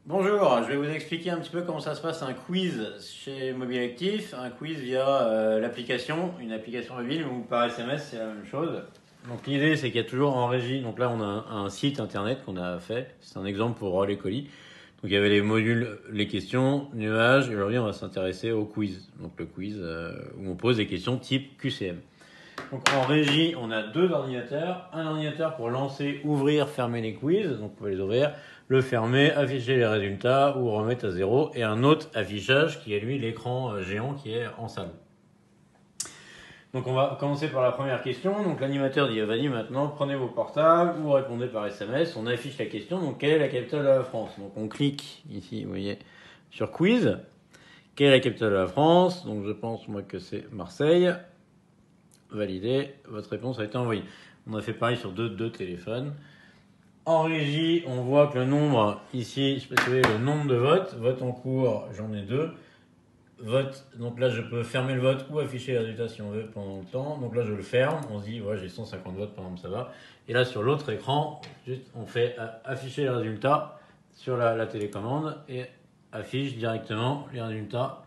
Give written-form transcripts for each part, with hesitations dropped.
Bonjour, je vais vous expliquer un petit peu comment ça se passe un quiz chez Mobile Actif. Un quiz via l'application, une application mobile ou par SMS, c'est la même chose. Donc l'idée c'est qu'il y a toujours en régie, donc là on a un site internet qu'on a fait, c'est un exemple pour les colis. Donc il y avait les modules, les questions, nuages, et aujourd'hui on va s'intéresser au quiz. Donc le quiz où on pose des questions type QCM. Donc en régie, on a deux ordinateurs. Un ordinateur pour lancer, ouvrir, fermer les quiz. Donc vous pouvez les ouvrir, le fermer, afficher les résultats ou remettre à zéro. Et un autre affichage qui est lui l'écran géant qui est en salle. Donc on va commencer par la première question. Donc l'animateur dit vas-y maintenant prenez vos portables ou répondez par SMS. On affiche la question. Donc quelle est la capitale de la France? Donc on clique ici, vous voyez, sur quiz. Quelle est la capitale de la France? Donc je pense moi que c'est Marseille. Validé, votre réponse a été envoyée. On a fait pareil sur deux téléphones. En régie, on voit que le nombre, ici, je sais pas si vous voyez le nombre de votes. Vote en cours, j'en ai deux. Vote, donc là je peux fermer le vote ou afficher les résultats si on veut pendant le temps. Donc là je le ferme, on se dit ouais j'ai 150 votes par exemple, ça va. Et là sur l'autre écran, juste on fait afficher les résultats sur la télécommande et affiche directement les résultats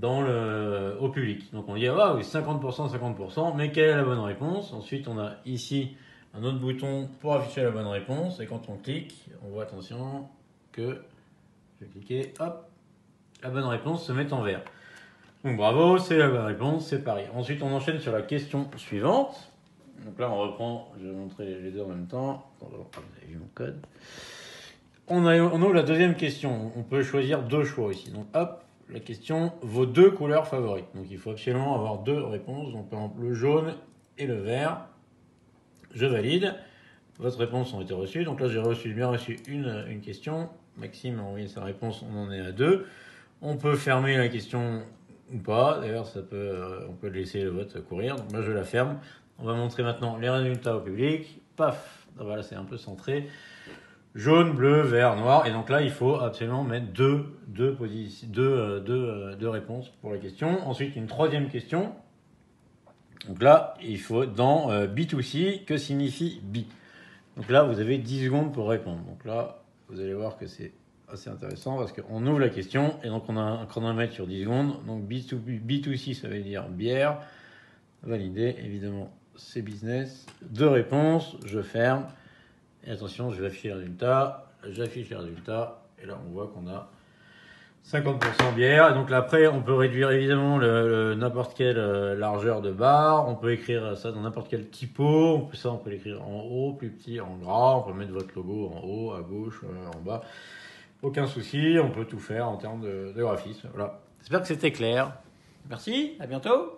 au public. Donc on dit ah oui 50%, 50%, mais quelle est la bonne réponse? Ensuite on a ici un autre bouton pour afficher la bonne réponse et quand on clique, on voit attention que je vais cliquer, hop, la bonne réponse se met en vert. Donc bravo, c'est la bonne réponse, c'est pareil. Ensuite on enchaîne sur la question suivante. Donc là on reprend, je vais montrer les deux en même temps. Vous avez vu mon code. On ouvre la deuxième question. On peut choisir deux choix ici. Donc hop, la question, vos deux couleurs favorites. Donc il faut absolument avoir deux réponses. Donc par exemple le jaune et le vert. Je valide. Votre réponse a été reçue. Donc là j'ai bien reçu une question. Maxime a envoyé sa réponse, on en est à deux. On peut fermer la question ou pas. D'ailleurs on peut laisser le vote courir. Donc là je la ferme. On va montrer maintenant les résultats au public. Paf, voilà, c'est un peu centré. Jaune, bleu, vert, noir. Et donc là, il faut absolument mettre deux réponses pour la question. Ensuite, une troisième question. Donc là, il faut dans B2C, que signifie B? Donc là, vous avez 10 secondes pour répondre. Donc là, vous allez voir que c'est assez intéressant parce qu'on ouvre la question et donc on a un chronomètre sur 10 secondes. Donc B2C, ça veut dire bière. Validé, évidemment, c'est business. Deux réponses, je ferme. Et attention, je vais afficher les résultats. J'affiche les résultats. Et là, on voit qu'on a 50% bière. Et donc là, après, on peut réduire évidemment n'importe quelle largeur de barre. On peut écrire ça dans n'importe quel typo. On peut l'écrire en haut, plus petit, en gras. On peut mettre votre logo en haut, à gauche, en bas. Aucun souci. On peut tout faire en termes de graphisme. Voilà. J'espère que c'était clair. Merci. À bientôt.